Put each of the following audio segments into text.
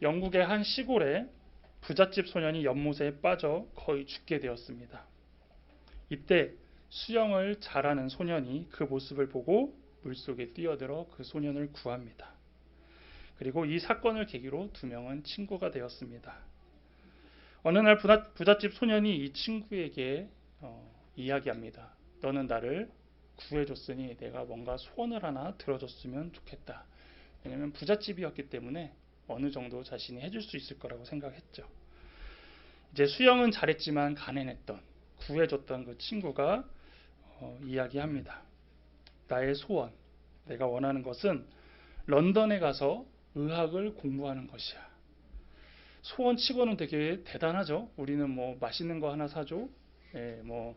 영국의 한 시골에 부잣집 소년이 연못에 빠져 거의 죽게 되었습니다. 이때 수영을 잘하는 소년이 그 모습을 보고 물속에 뛰어들어 그 소년을 구합니다. 그리고 이 사건을 계기로 두 명은 친구가 되었습니다. 어느 날 부잣집 소년이 이 친구에게 이야기합니다. 너는 나를 구해줬으니 내가 뭔가 소원을 하나 들어줬으면 좋겠다. 왜냐하면 부잣집이었기 때문에 어느 정도 자신이 해줄 수 있을 거라고 생각했죠. 이제 수영은 잘했지만 가난했던, 구해줬던 그 친구가 이야기합니다. 나의 소원, 내가 원하는 것은 런던에 가서 의학을 공부하는 것이야. 소원치고는 되게 대단하죠. 우리는 뭐 맛있는 거 하나 사줘, 뭐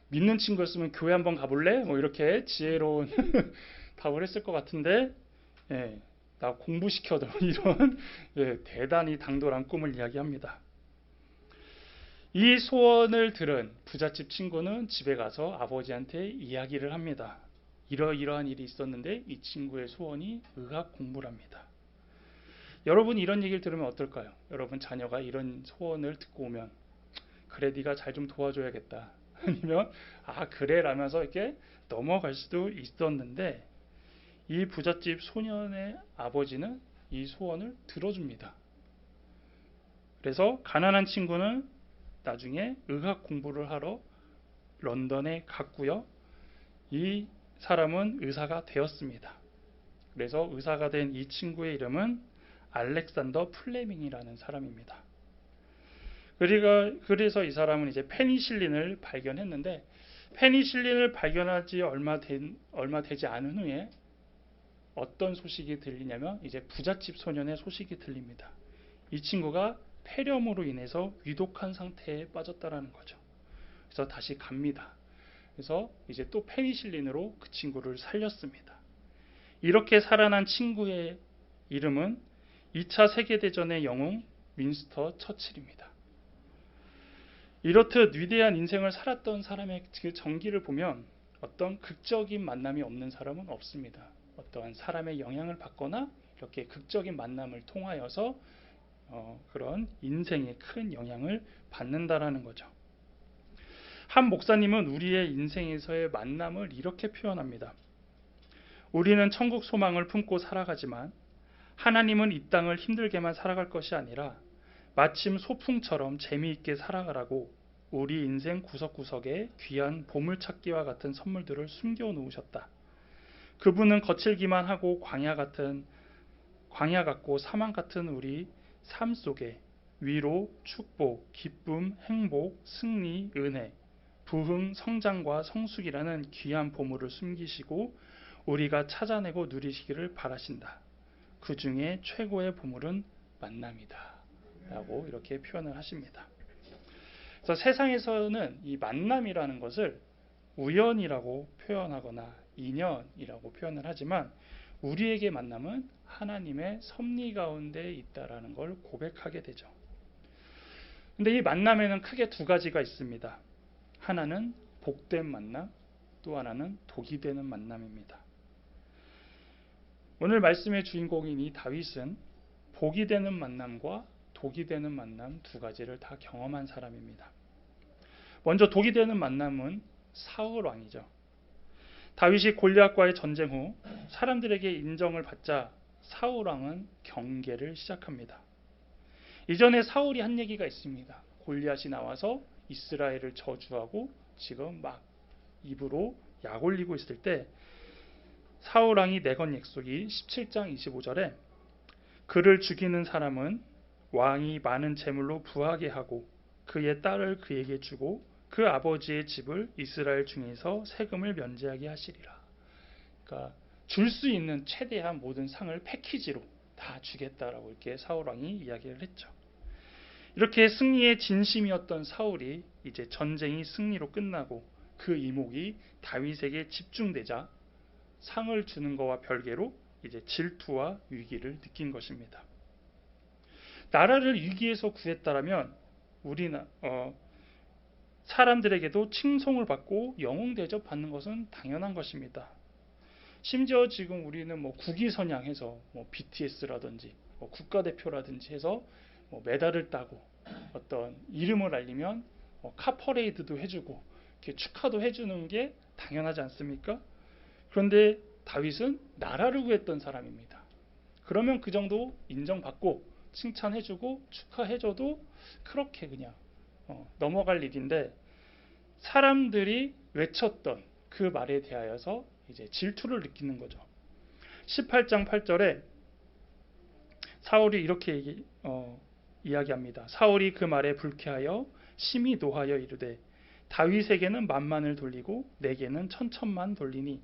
믿는 친구였으면 교회 한번 가볼래? 뭐 이렇게 지혜로운 답을 했을 것 같은데, 나 공부시켜줘 이런 대단히 당돌한 꿈을 이야기합니다. 이 소원을 들은 부잣집 친구는 집에 가서 아버지한테 이야기를 합니다. 이러이러한 일이 있었는데 이 친구의 소원이 의학 공부랍니다. 여러분 이런 얘기를 들으면 어떨까요? 여러분 자녀가 이런 소원을 듣고 오면 그래 네가 잘 좀 도와줘야겠다. 아니면 아 그래 라면서 이렇게 넘어갈 수도 있었는데 이 부잣집 소년의 아버지는 이 소원을 들어줍니다. 그래서 가난한 친구는 나중에 의학 공부를 하러 런던에 갔고요. 이 사람은 의사가 되었습니다. 그래서 의사가 된 이 친구의 이름은 알렉산더 플레밍이라는 사람입니다. 그래서 이 사람은 이제 페니실린을 발견했는데 페니실린을 발견하지 얼마 되지 않은 후에 어떤 소식이 들리냐면 이제 부잣집 소년의 소식이 들립니다. 이 친구가 폐렴으로 인해서 위독한 상태에 빠졌다라는 거죠. 그래서 다시 갑니다. 그래서 이제 또 페니실린으로 그 친구를 살렸습니다. 이렇게 살아난 친구의 이름은 2차 세계대전의 영웅 윈스터 처칠입니다. 이렇듯 위대한 인생을 살았던 사람의 그 전기를 보면 어떤 극적인 만남이 없는 사람은 없습니다. 어떠한 사람의 영향을 받거나 이렇게 극적인 만남을 통하여서 그런 인생에 큰 영향을 받는다라는 거죠. 한 목사님은 우리의 인생에서의 만남을 이렇게 표현합니다. 우리는 천국 소망을 품고 살아가지만 하나님은 이 땅을 힘들게만 살아갈 것이 아니라 마침 소풍처럼 재미있게 살아가라고 우리 인생 구석구석에 귀한 보물찾기와 같은 선물들을 숨겨놓으셨다. 그분은 거칠기만 하고 광야 같고 사망 같은 우리 삶 속에 위로, 축복, 기쁨, 행복, 승리, 은혜, 부흥, 성장과 성숙이라는 귀한 보물을 숨기시고 우리가 찾아내고 누리시기를 바라신다. 그 중에 최고의 보물은 만남이다. 라고 이렇게 표현을 하십니다. 그래서 세상에서는 이 만남이라는 것을 우연이라고 표현하거나 인연이라고 표현을 하지만 우리에게 만남은 하나님의 섭리 가운데 있다라는 걸 고백하게 되죠. 근데 이 만남에는 크게 두 가지가 있습니다. 하나는 복된 만남, 또 하나는 독이 되는 만남입니다. 오늘 말씀의 주인공인 이 다윗은 복이 되는 만남과 독이 되는 만남 두 가지를 다 경험한 사람입니다. 먼저 독이 되는 만남은 사울 왕이죠. 다윗이 골리앗과의 전쟁 후 사람들에게 인정을 받자 사울 왕은 경계를 시작합니다. 이전에 사울이 한 얘기가 있습니다. 골리앗이 나와서 이스라엘을 저주하고 지금 막 입으로 약 올리고 있을 때 사울 왕이 내건 약속이 17장 25절에 그를 죽이는 사람은 왕이 많은 재물로 부하게 하고 그의 딸을 그에게 주고 그 아버지의 집을 이스라엘 중에서 세금을 면제하게 하시리라. 그러니까 줄 수 있는 최대한 모든 상을 패키지로 다 주겠다라고 이렇게 사울 왕이 이야기를 했죠. 이렇게 승리의 진심이었던 사울이 이제 전쟁이 승리로 끝나고 그 이목이 다윗에게 집중되자 상을 주는 것과 별개로 이제 질투와 위기를 느낀 것입니다. 나라를 위기에서 구했다라면 사람들에게도 칭송을 받고 영웅 대접 받는 것은 당연한 것입니다. 심지어 지금 우리는 국위선양해서 BTS라든지 뭐 국가대표라든지 해서 뭐 메달을 따고 어떤 이름을 알리면 카퍼레이드도 해주고 이렇게 축하도 해주는 게 당연하지 않습니까? 그런데 다윗은 나라를 구했던 사람입니다. 그러면 그 정도 인정받고 칭찬해주고 축하해줘도 그렇게 그냥 넘어갈 일인데, 사람들이 외쳤던 그 말에 대하여서 이제 질투를 느끼는 거죠. 18장 8절에 사울이 이렇게 이야기합니다. 사울이 그 말에 불쾌하여 심히 노하여 이르되 다윗에게는 만만을 돌리고 내게는 천천만 돌리니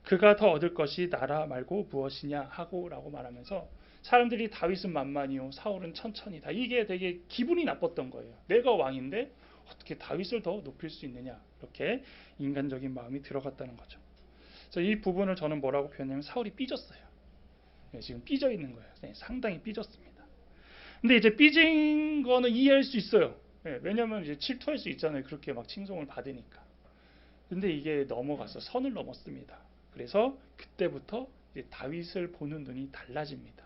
그가 더 얻을 것이 나라 말고 무엇이냐 하고 라고 말하면서, 사람들이 다윗은 만만이요 사울은 천천이다, 이게 되게 기분이 나빴던 거예요. 내가 왕인데 어떻게 다윗을 더 높일 수 있느냐, 이렇게 인간적인 마음이 들어갔다는 거죠. 그래서 이 부분을 저는 뭐라고 표현하냐면 사울이 삐졌어요. 지금 삐져 있는 거예요. 상당히 삐졌습니다. 근데 이제 삐진 거는 이해할 수 있어요. 왜냐하면 이제 질투할 수 있잖아요. 그렇게 막 칭송을 받으니까. 근데 이게 넘어가서 선을 넘었습니다. 그래서 그때부터 이제 다윗을 보는 눈이 달라집니다.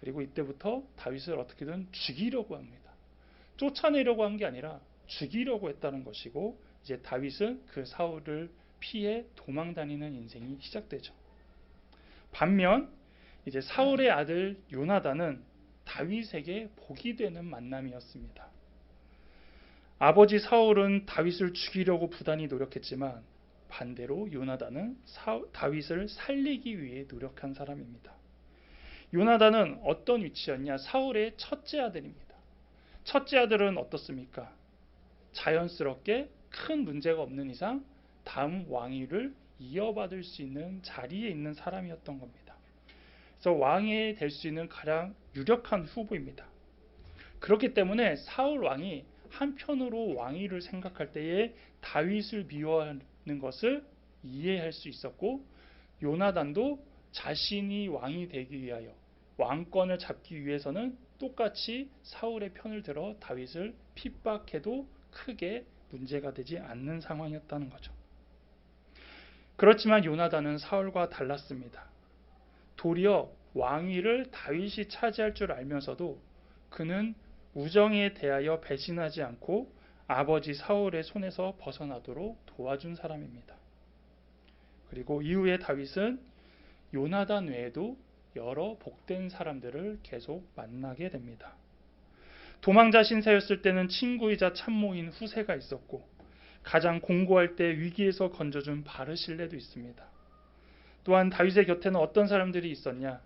그리고 이때부터 다윗을 어떻게든 죽이려고 합니다. 쫓아내려고 한 게 아니라 죽이려고 했다는 것이고, 이제 다윗은 그 사울을 피해 도망다니는 인생이 시작되죠. 반면 이제 사울의 아들 요나단은 다윗에게 복이 되는 만남이었습니다. 아버지 사울은 다윗을 죽이려고 부단히 노력했지만 반대로 요나단은 다윗을 살리기 위해 노력한 사람입니다. 요나단은 어떤 위치였냐? 사울의 첫째 아들입니다. 첫째 아들은 어떻습니까? 자연스럽게 큰 문제가 없는 이상 다음 왕위를 이어받을 수 있는 자리에 있는 사람이었던 겁니다. 그래서 왕이 될 수 있는 가장 유력한 후보입니다. 그렇기 때문에 사울 왕이 한편으로 왕위를 생각할 때에 다윗을 미워하는 것을 이해할 수 있었고, 요나단도 자신이 왕이 되기 위하여 왕권을 잡기 위해서는 똑같이 사울의 편을 들어 다윗을 핍박해도 크게 문제가 되지 않는 상황이었다는 거죠. 그렇지만 요나단은 사울과 달랐습니다. 도리어 왕위를 다윗이 차지할 줄 알면서도 그는 우정에 대하여 배신하지 않고 아버지 사울의 손에서 벗어나도록 도와준 사람입니다. 그리고 이후에 다윗은 요나단 외에도 여러 복된 사람들을 계속 만나게 됩니다. 도망자 신세였을 때는 친구이자 참모인 후세가 있었고, 가장 공고할 때 위기에서 건져준 바르실레도 있습니다. 또한 다윗의 곁에는 어떤 사람들이 있었냐?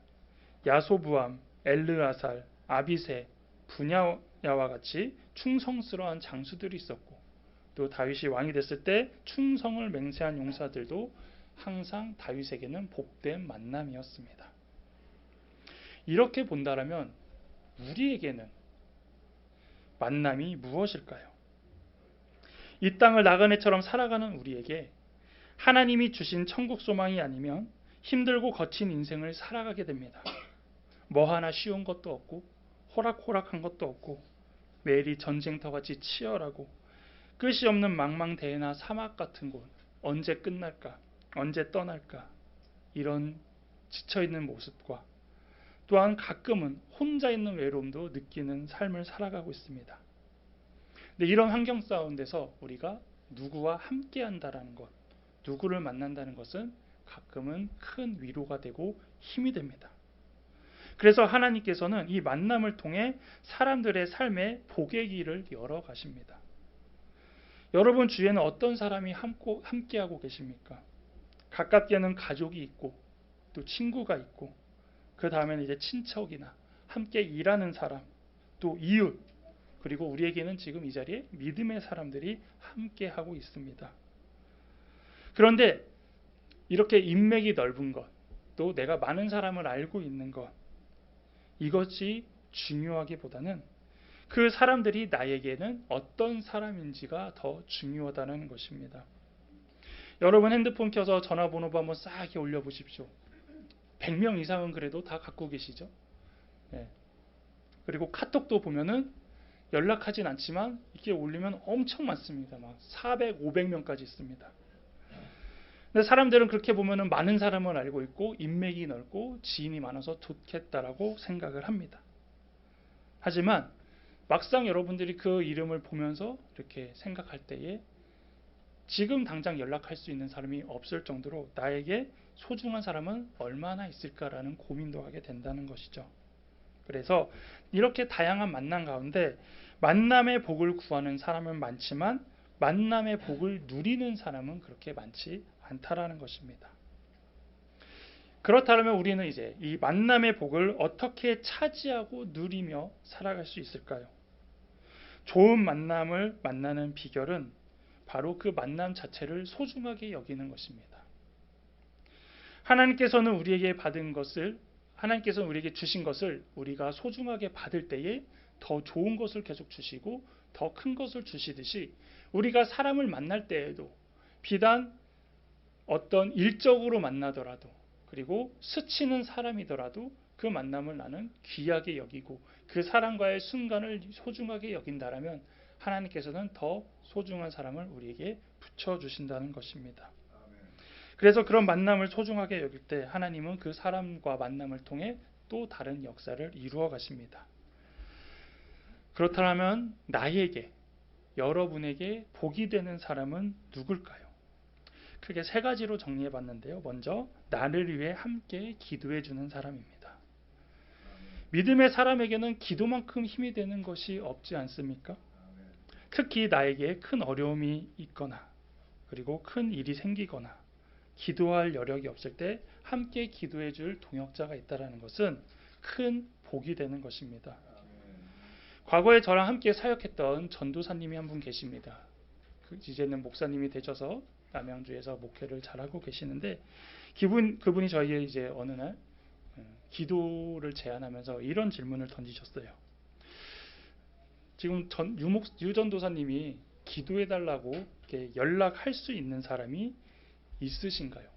야소부암, 엘르아살, 아비세, 분야와 같이 충성스러운 장수들이 있었고, 또 다윗이 왕이 됐을 때 충성을 맹세한 용사들도 항상 다윗에게는 복된 만남이었습니다. 이렇게 본다면 우리에게는 만남이 무엇일까요? 이 땅을 나그네처럼 살아가는 우리에게 하나님이 주신 천국 소망이 아니면 힘들고 거친 인생을 살아가게 됩니다. 뭐 하나 쉬운 것도 없고 호락호락한 것도 없고 매일이 전쟁터같이 치열하고 끝이 없는 망망대해나 사막 같은 곳, 언제 끝날까, 언제 떠날까, 이런 지쳐있는 모습과 또한 가끔은 혼자 있는 외로움도 느끼는 삶을 살아가고 있습니다. 근데 이런 환경 가운데서 우리가 누구와 함께 한다는 것, 누구를 만난다는 것은 가끔은 큰 위로가 되고 힘이 됩니다. 그래서 하나님께서는 이 만남을 통해 사람들의 삶에 복의 길을 열어 가십니다. 여러분 주위에는 어떤 사람이 함께하고 계십니까? 가깝게는 가족이 있고 또 친구가 있고, 그 다음에는 이제 친척이나 함께 일하는 사람, 또 이웃, 그리고 우리에게는 지금 이 자리에 믿음의 사람들이 함께하고 있습니다. 그런데 이렇게 인맥이 넓은 것, 또 내가 많은 사람을 알고 있는 것, 이것이 중요하기보다는 그 사람들이 나에게는 어떤 사람인지가 더 중요하다는 것입니다. 여러분 핸드폰 켜서 전화번호 한번 싹 올려보십시오. 100명 이상은 그래도 다 갖고 계시죠. 그리고 카톡도 보면은 연락하진 않지만 이렇게 올리면 엄청 많습니다. 막 400, 500명까지 있습니다. 근데 사람들은 그렇게 보면은 많은 사람을 알고 있고 인맥이 넓고 지인이 많아서 좋겠다라고 생각을 합니다. 하지만 막상 여러분들이 그 이름을 보면서 이렇게 생각할 때에 지금 당장 연락할 수 있는 사람이 없을 정도로 나에게 소중한 사람은 얼마나 있을까라는 고민도 하게 된다는 것이죠. 그래서 이렇게 다양한 만남 가운데 만남의 복을 구하는 사람은 많지만 만남의 복을 누리는 사람은 그렇게 많지 않다라는 것입니다. 그렇다면 우리는 이제 이 만남의 복을 어떻게 차지하고 누리며 살아갈 수 있을까요? 좋은 만남을 만나는 비결은 바로 그 만남 자체를 소중하게 여기는 것입니다. 하나님께서는 우리에게 주신 것을 우리가 소중하게 받을 때에 더 좋은 것을 계속 주시고 더 큰 것을 주시듯이 우리가 사람을 만날 때에도 비단 어떤 일적으로 만나더라도 그리고 스치는 사람이더라도 그 만남을 나는 귀하게 여기고 그 사람과의 순간을 소중하게 여긴다라면 하나님께서는 더 소중한 사람을 우리에게 붙여주신다는 것입니다. 그래서 그런 만남을 소중하게 여길 때 하나님은 그 사람과 만남을 통해 또 다른 역사를 이루어 가십니다. 그렇다면 나에게, 여러분에게 복이 되는 사람은 누굴까요? 크게 세 가지로 정리해 봤는데요. 먼저 나를 위해 함께 기도해 주는 사람입니다. 믿음의 사람에게는 기도만큼 힘이 되는 것이 없지 않습니까? 특히 나에게 큰 어려움이 있거나 그리고 큰 일이 생기거나 기도할 여력이 없을 때 함께 기도해 줄 동역자가 있다는 것은 큰 복이 되는 것입니다. 과거에 저랑 함께 사역했던 전도사님이 한 분 계십니다. 이제는 목사님이 되셔서 남양주에서 목회를 잘하고 계시는데 그분이 저희의 이제 어느 날 기도를 제안하면서 이런 질문을 던지셨어요. 지금 유전도사님이 기도해달라고 연락할 수 있는 사람이 있으신가요?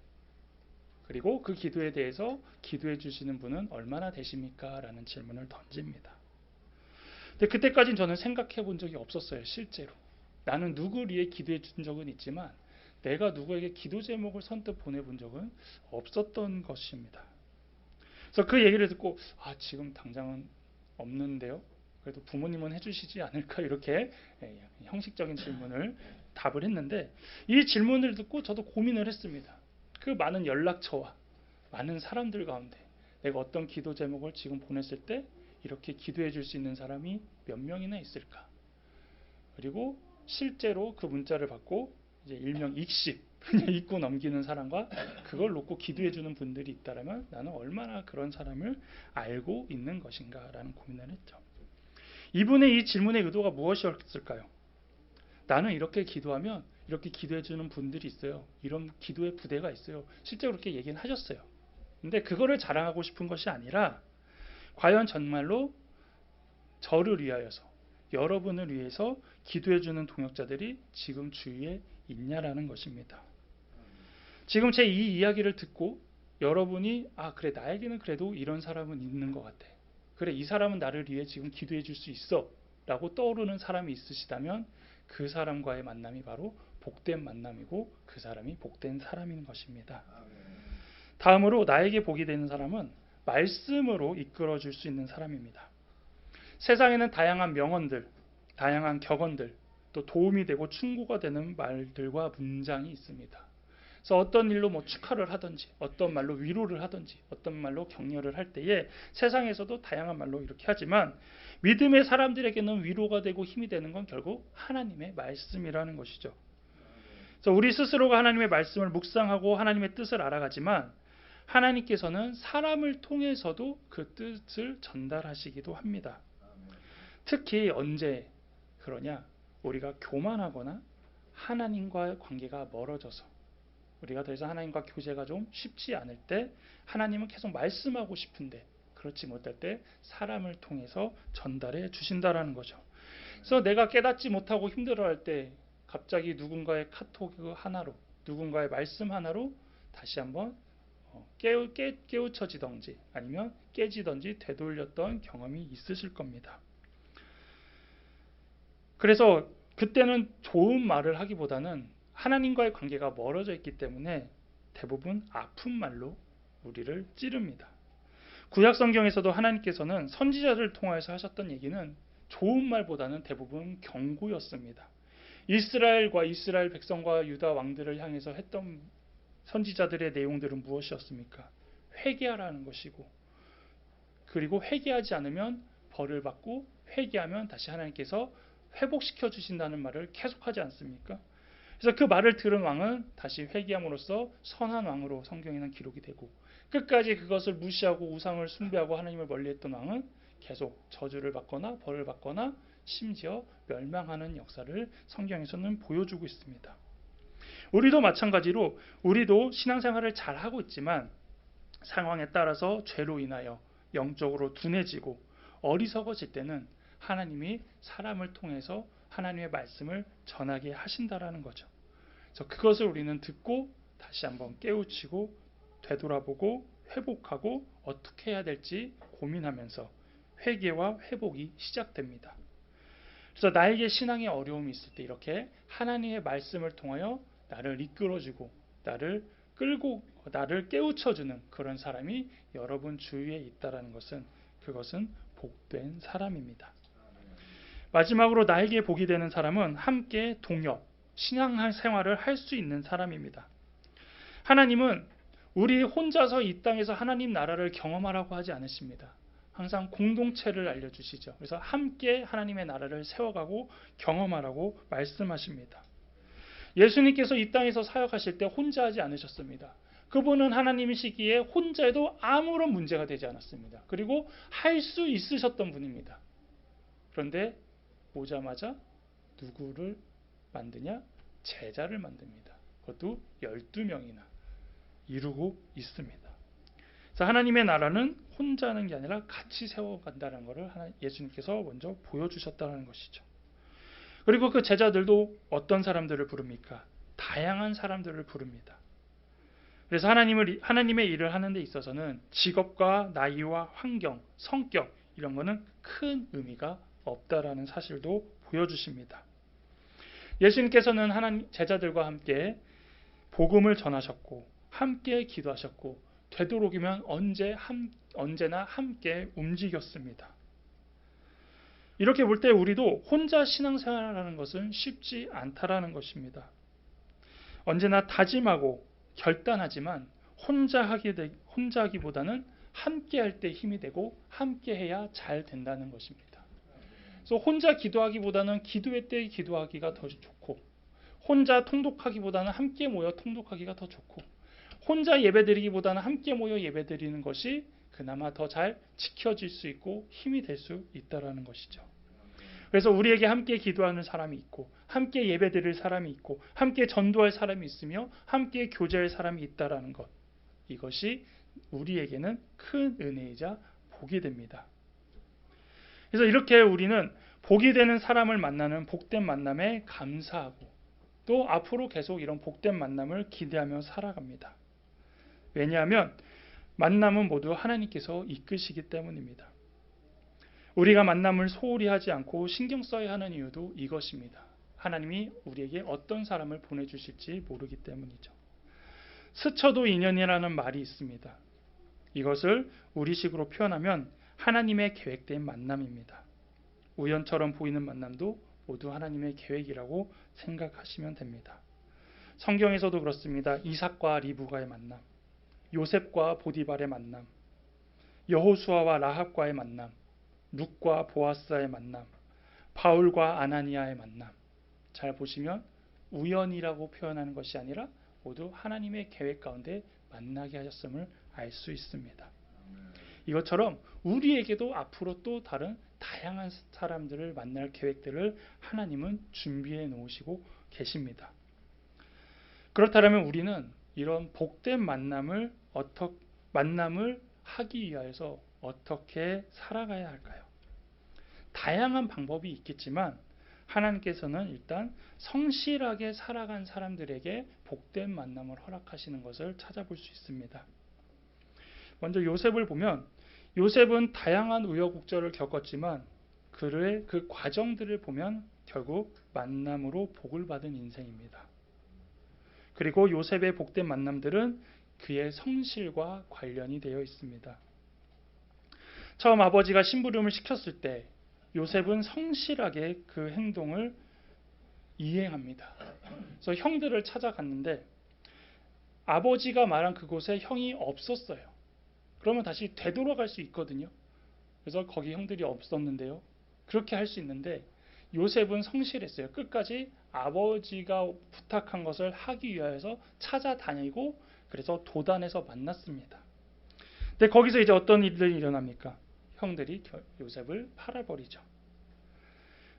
그리고 그 기도에 대해서 기도해 주시는 분은 얼마나 되십니까? 라는 질문을 던집니다. 근데 그때까지는 저는 생각해 본 적이 없었어요. 실제로 나는 누구를 위해 기도해 준 적은 있지만 내가 누구에게 기도 제목을 선뜻 보내본 적은 없었던 것입니다. 그래서 그 얘기를 듣고 지금 당장은 없는데요. 그래도 부모님은 해주시지 않을까 이렇게 형식적인 질문을 답을 했는데 이 질문을 듣고 저도 고민을 했습니다. 그 많은 연락처와 많은 사람들 가운데 내가 어떤 기도 제목을 지금 보냈을 때 이렇게 기도해 줄 수 있는 사람이 몇 명이나 있을까? 그리고 실제로 그 문자를 받고 이제 일명 익십 그냥 읽고 넘기는 사람과 그걸 놓고 기도해 주는 분들이 있다면 나는 얼마나 그런 사람을 알고 있는 것인가라는 고민을 했죠. 이분의 이 질문의 의도가 무엇이었을까요? 나는 이렇게 기도하면 이렇게 기도해 주는 분들이 있어요. 이런 기도의 부대가 있어요. 실제로 그렇게 얘기는 하셨어요. 근데 그거를 자랑하고 싶은 것이 아니라 과연 정말로 저를 위하여서 여러분을 위해서 기도해 주는 동역자들이 지금 주위에 있냐라는 것입니다. 지금 제 이 이야기를 듣고 여러분이 그래 나에게는 그래도 이런 사람은 있는 것 같아. 그래 이 사람은 나를 위해 지금 기도해 줄 수 있어 라고 떠오르는 사람이 있으시다면 그 사람과의 만남이 바로 복된 만남이고 그 사람이 복된 사람인 것입니다. 다음으로 나에게 복이 되는 사람은 말씀으로 이끌어 줄 수 있는 사람입니다. 세상에는 다양한 명언들, 다양한 격언들, 또 도움이 되고 충고가 되는 말들과 문장이 있습니다. 그래서 어떤 일로 축하를 하든지, 어떤 말로 위로를 하든지, 어떤 말로 격려를 할 때에 세상에서도 다양한 말로 이렇게 하지만 믿음의 사람들에게는 위로가 되고 힘이 되는 건 결국 하나님의 말씀이라는 것이죠. 그래서 우리 스스로가 하나님의 말씀을 묵상하고 하나님의 뜻을 알아가지만 하나님께서는 사람을 통해서도 그 뜻을 전달하시기도 합니다. 특히 언제 그러냐? 우리가 교만하거나 하나님과의 관계가 멀어져서 우리가 더 이상 하나님과 교제가 좀 쉽지 않을 때 하나님은 계속 말씀하고 싶은데 그렇지 못할 때 사람을 통해서 전달해 주신다라는 거죠. 그래서 내가 깨닫지 못하고 힘들어할 때 갑자기 누군가의 카톡 하나로 누군가의 말씀 하나로 다시 한번 깨우쳐지던지 아니면 깨지던지 되돌렸던 경험이 있으실 겁니다. 그래서 그때는 좋은 말을 하기보다는 하나님과의 관계가 멀어져 있기 때문에 대부분 아픈 말로 우리를 찌릅니다. 구약 성경에서도 하나님께서는 선지자를 통해서 하셨던 얘기는 좋은 말보다는 대부분 경고였습니다. 이스라엘 백성과 유다 왕들을 향해서 했던 선지자들의 내용들은 무엇이었습니까? 회개하라는 것이고, 그리고 회개하지 않으면 벌을 받고, 회개하면 다시 하나님께서 회복시켜 주신다는 말을 계속하지 않습니까? 그래서 그 말을 들은 왕은 다시 회개함으로써 선한 왕으로 성경에는 기록이 되고, 끝까지 그것을 무시하고 우상을 숭배하고 하나님을 멀리했던 왕은 계속 저주를 받거나 벌을 받거나 심지어 멸망하는 역사를 성경에서는 보여주고 있습니다. 우리도 마찬가지로 우리도 신앙생활을 잘하고 있지만 상황에 따라서 죄로 인하여 영적으로 둔해지고 어리석어질 때는 하나님이 사람을 통해서 하나님의 말씀을 전하게 하신다라는 거죠. 그래서 그것을 우리는 듣고 다시 한번 깨우치고 되돌아보고 회복하고 어떻게 해야 될지 고민하면서 회개와 회복이 시작됩니다. 그래서 나에게 신앙의 어려움이 있을 때 이렇게 하나님의 말씀을 통하여 나를 이끌어주고 나를 끌고 나를 깨우쳐주는 그런 사람이 여러분 주위에 있다라는 것은 그것은 복된 사람입니다. 마지막으로 나에게 복이 되는 사람은 함께 동역, 신앙생활을 할 수 있는 사람입니다. 하나님은 우리 혼자서 이 땅에서 하나님 나라를 경험하라고 하지 않으십니다. 항상 공동체를 알려주시죠. 그래서 함께 하나님의 나라를 세워가고 경험하라고 말씀하십니다. 예수님께서 이 땅에서 사역하실 때 혼자 하지 않으셨습니다. 그분은 하나님이시기에 혼자 해도 아무런 문제가 되지 않았습니다. 그리고 할 수 있으셨던 분입니다. 그런데 오자마자 누구를 만드냐? 제자를 만듭니다. 그것도 12명이나 이루고 있습니다. 그래서 하나님의 나라는 혼자 하는 게 아니라 같이 세워간다는 것을 예수님께서 먼저 보여주셨다는 것이죠. 그리고 그 제자들도 어떤 사람들을 부릅니까? 다양한 사람들을 부릅니다. 그래서 하나님의 일을 하는 데 있어서는 직업과 나이와 환경, 성격 이런 거는 큰 의미가 없다라는 사실도 보여주십니다. 예수님께서는 제자들과 함께 복음을 전하셨고 함께 기도하셨고 되도록이면 언제나 함께 움직였습니다. 이렇게 볼 때 우리도 혼자 신앙생활하는 것은 쉽지 않다라는 것입니다. 언제나 다짐하고 결단하지만 혼자 하기보다는 함께 할 때 힘이 되고 함께 해야 잘 된다는 것입니다. 그래서 혼자 기도하기보다는 기도회 때 기도하기가 더 좋고 혼자 통독하기보다는 함께 모여 통독하기가 더 좋고 혼자 예배드리기보다는 함께 모여 예배드리는 것이 그나마 더 잘 지켜질 수 있고 힘이 될 수 있다는 것이죠. 그래서 우리에게 함께 기도하는 사람이 있고 함께 예배드릴 사람이 있고 함께 전도할 사람이 있으며 함께 교제할 사람이 있다는 것, 이것이 우리에게는 큰 은혜이자 복이 됩니다. 그래서 이렇게 우리는 복이 되는 사람을 만나는 복된 만남에 감사하고 또 앞으로 계속 이런 복된 만남을 기대하며 살아갑니다. 왜냐하면 만남은 모두 하나님께서 이끄시기 때문입니다. 우리가 만남을 소홀히 하지 않고 신경 써야 하는 이유도 이것입니다. 하나님이 우리에게 어떤 사람을 보내주실지 모르기 때문이죠. 스쳐도 인연이라는 말이 있습니다. 이것을 우리식으로 표현하면 하나님의 계획된 만남입니다. 우연처럼 보이는 만남도 모두 하나님의 계획이라고 생각하시면 됩니다. 성경에서도 그렇습니다. 이삭과 리브가의 만남, 요셉과 보디발의 만남, 여호수아와 라합과의 만남, 룻과 보아스의 만남, 바울과 아나니아의 만남. 잘 보시면 우연이라고 표현하는 것이 아니라 모두 하나님의 계획 가운데 만나게 하셨음을 알 수 있습니다. 이것처럼 우리에게도 앞으로 또 다른 다양한 사람들을 만날 계획들을 하나님은 준비해 놓으시고 계십니다. 그렇다면 우리는 이런 복된 만남을 하기 위해서 어떻게 살아가야 할까요? 다양한 방법이 있겠지만 하나님께서는 일단 성실하게 살아간 사람들에게 복된 만남을 허락하시는 것을 찾아볼 수 있습니다. 먼저 요셉을 보면 요셉은 다양한 우여곡절을 겪었지만 그의 그 과정들을 보면 결국 만남으로 복을 받은 인생입니다. 그리고 요셉의 복된 만남들은 그의 성실과 관련이 되어 있습니다. 처음 아버지가 심부름을 시켰을 때 요셉은 성실하게 그 행동을 이행합니다. 그래서 형들을 찾아갔는데 아버지가 말한 그곳에 형이 없었어요. 그러면 다시 되돌아갈 수 있거든요. 그래서 거기 형들이 없었는데요. 그렇게 할 수 있는데 요셉은 성실했어요. 끝까지 아버지가 부탁한 것을 하기 위해서 찾아다니고 그래서 도단에서 만났습니다. 근데 거기서 이제 어떤 일들이 일어납니까? 형들이 요셉을 팔아버리죠.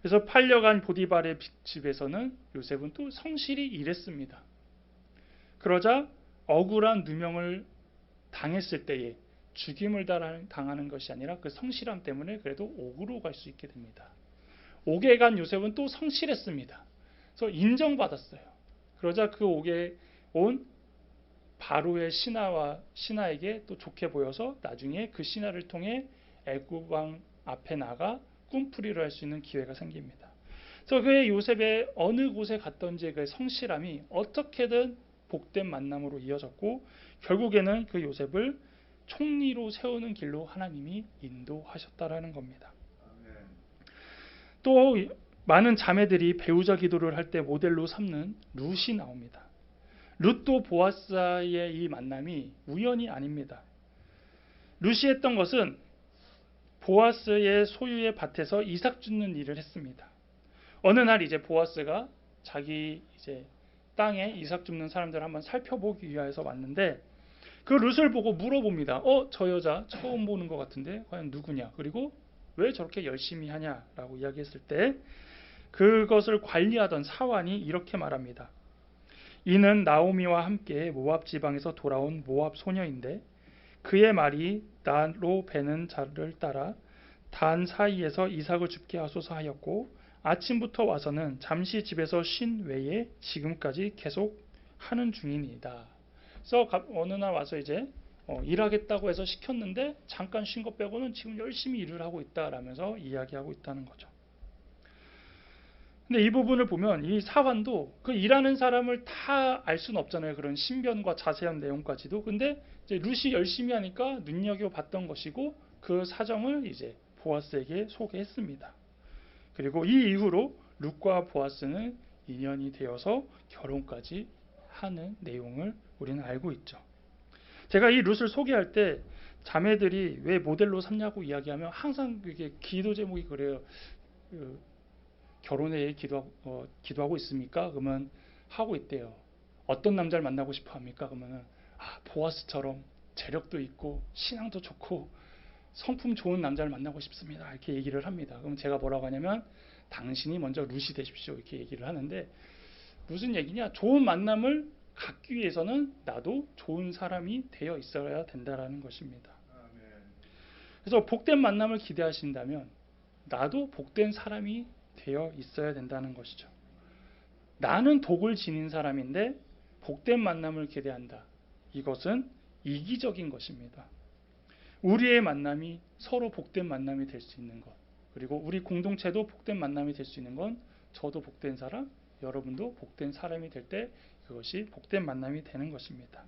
그래서 팔려간 보디발의 집에서는 요셉은 또 성실히 일했습니다. 그러자 억울한 누명을 당했을 때에 죽임을 당하는 것이 아니라 그 성실함 때문에 그래도 옥으로 갈 수 있게 됩니다. 옥에 간 요셉은 또 성실했습니다. 그래서 인정받았어요. 그러자 그 옥에 온 바로의 신하에게 또 좋게 보여서 나중에 그 신하를 통해 애굽 왕 앞에 나가 꿈풀이를 할 수 있는 기회가 생깁니다. 그래서 그 요셉의 어느 곳에 갔던지 그 성실함이 어떻게든 복된 만남으로 이어졌고 결국에는 그 요셉을 총리로 세우는 길로 하나님이 인도하셨다라는 겁니다. 또 많은 자매들이 배우자 기도를 할 때 모델로 삼는 룻이 나옵니다. 룻도 보아스의 이 만남이 우연이 아닙니다. 룻이 했던 것은 보아스의 소유의 밭에서 이삭 줍는 일을 했습니다. 어느 날 이제 보아스가 자기 이제 땅에 이삭 줍는 사람들을 한번 살펴보기 위해서 왔는데 그 룻을 보고 물어봅니다. 저 여자 처음 보는 것 같은데 과연 누구냐? 그리고 왜 저렇게 열심히 하냐라고 이야기했을 때 그것을 관리하던 사환이 이렇게 말합니다. 이는 나오미와 함께 모압 지방에서 돌아온 모압 소녀인데 그의 말이 나로 베는 자를 따라 단 사이에서 이삭을 줍게 하소서 하였고 아침부터 와서는 잠시 집에서 쉰 외에 지금까지 계속 하는 중이니이다. 그래서 어느 날 와서 이제 일하겠다고 해서 시켰는데 잠깐 쉰 것 빼고는 지금 열심히 일을 하고 있다라면서 이야기하고 있다는 거죠. 근데 이 부분을 보면 이 사환도 그 일하는 사람을 다 알 수는 없잖아요. 그런 신변과 자세한 내용까지도. 근데 이제 룻이 열심히 하니까 눈여겨봤던 것이고 그 사정을 이제 보아스에게 소개했습니다. 그리고 이 이후로 룻과 보아스는 인연이 되어서 결혼까지 하는 내용을 우리는 알고 있죠. 제가 이 룻을 소개할 때 자매들이 왜 모델로 삼냐고 이야기하면 항상 이게 기도 제목이 그래요. 결혼에 기도하고 있습니까? 그러면 하고 있대요. 어떤 남자를 만나고 싶어 합니까? 그러면 보아스처럼 재력도 있고 신앙도 좋고 성품 좋은 남자를 만나고 싶습니다. 이렇게 얘기를 합니다. 그럼 제가 뭐라고 하냐면 당신이 먼저 룻이 되십시오. 이렇게 얘기를 하는데 무슨 얘기냐? 좋은 만남을 갖기 위해서는 나도 좋은 사람이 되어 있어야 된다라는 것입니다. 그래서 복된 만남을 기대하신다면 나도 복된 사람이 되어 있어야 된다는 것이죠. 나는 독을 지닌 사람인데 복된 만남을 기대한다. 이것은 이기적인 것입니다. 우리의 만남이 서로 복된 만남이 될 수 있는 것, 그리고 우리 공동체도 복된 만남이 될 수 있는 건 저도 복된 사람, 여러분도 복된 사람이 될 때 그것이 복된 만남이 되는 것입니다.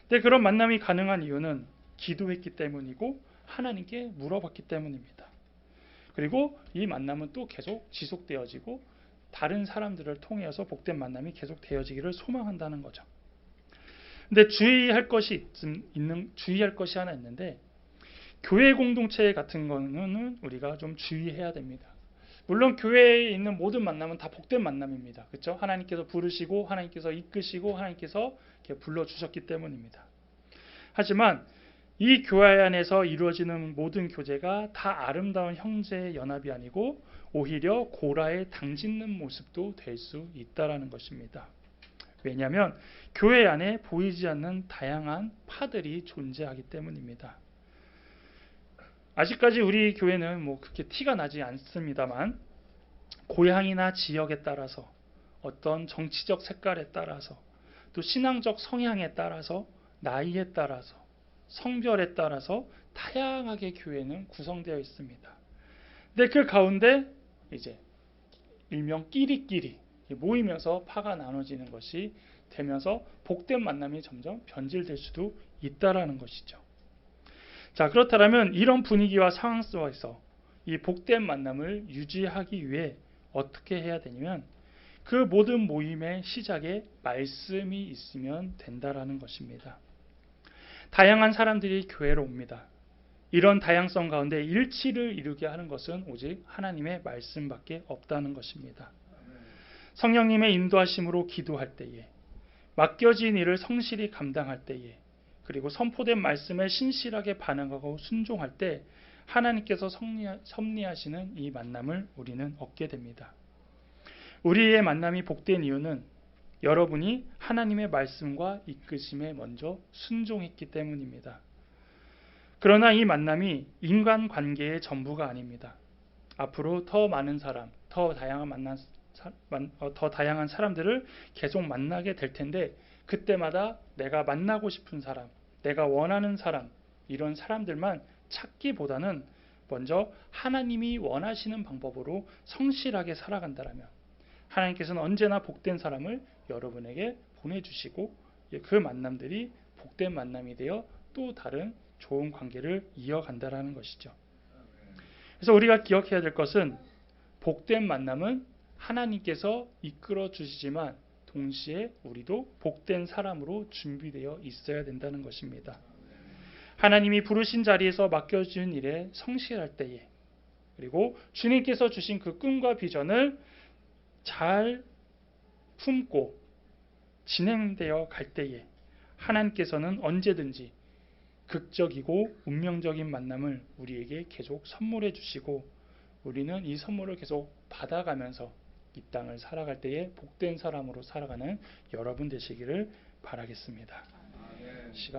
근데 그런 만남이 가능한 이유는 기도했기 때문이고 하나님께 물어봤기 때문입니다. 그리고 이 만남은 또 계속 지속되어지고 다른 사람들을 통해서 복된 만남이 계속 되어지기를 소망한다는 거죠. 근데 주의할 것이 하나 있는데 교회 공동체 같은 거는 우리가 좀 주의해야 됩니다. 물론 교회에 있는 모든 만남은 다 복된 만남입니다. 그렇죠? 하나님께서 부르시고 하나님께서 이끄시고 하나님께서 이렇게 불러주셨기 때문입니다. 하지만 이 교회 안에서 이루어지는 모든 교제가 다 아름다운 형제의 연합이 아니고 오히려 고라에 당짓는 모습도 될 수 있다라는 것입니다. 왜냐하면 교회 안에 보이지 않는 다양한 파들이 존재하기 때문입니다. 아직까지 우리 교회는 그렇게 티가 나지 않습니다만 고향이나 지역에 따라서 어떤 정치적 색깔에 따라서 또 신앙적 성향에 따라서 나이에 따라서 성별에 따라서 다양하게 교회는 구성되어 있습니다. 근데 그 가운데 이제 일명 끼리끼리 모이면서 파가 나눠지는 것이 되면서 복된 만남이 점점 변질될 수도 있다라는 것이죠. 자, 그렇다면 이런 분위기와 상황 속에서 이 복된 만남을 유지하기 위해 어떻게 해야 되냐면 그 모든 모임의 시작에 말씀이 있으면 된다라는 것입니다. 다양한 사람들이 교회로 옵니다. 이런 다양성 가운데 일치를 이루게 하는 것은 오직 하나님의 말씀밖에 없다는 것입니다. 성령님의 인도하심으로 기도할 때에, 맡겨진 일을 성실히 감당할 때에, 그리고 선포된 말씀에 신실하게 반응하고 순종할 때 하나님께서 섭리하시는 이 만남을 우리는 얻게 됩니다. 우리의 만남이 복된 이유는 여러분이 하나님의 말씀과 이끄심에 먼저 순종했기 때문입니다. 그러나 이 만남이 인간관계의 전부가 아닙니다. 앞으로 더 많은 사람, 더 다양한 사람들을 계속 만나게 될 텐데 그때마다 내가 만나고 싶은 사람, 내가 원하는 사람, 이런 사람들만 찾기보다는 먼저 하나님이 원하시는 방법으로 성실하게 살아간다면 하나님께서는 언제나 복된 사람을 여러분에게 보내주시고 그 만남들이 복된 만남이 되어 또 다른 좋은 관계를 이어간다라는 것이죠. 그래서 우리가 기억해야 될 것은 복된 만남은 하나님께서 이끌어 주시지만 동시에 우리도 복된 사람으로 준비되어 있어야 된다는 것입니다. 하나님이 부르신 자리에서 맡겨준 일에 성실할 때에, 그리고 주님께서 주신 그 꿈과 비전을 잘 품고 진행되어 갈 때에 하나님께서는 언제든지 극적이고 운명적인 만남을 우리에게 계속 선물해 주시고 우리는 이 선물을 계속 받아가면서 이 땅을 살아갈 때에 복된 사람으로 살아가는 여러분 되시기를 바라겠습니다. 시간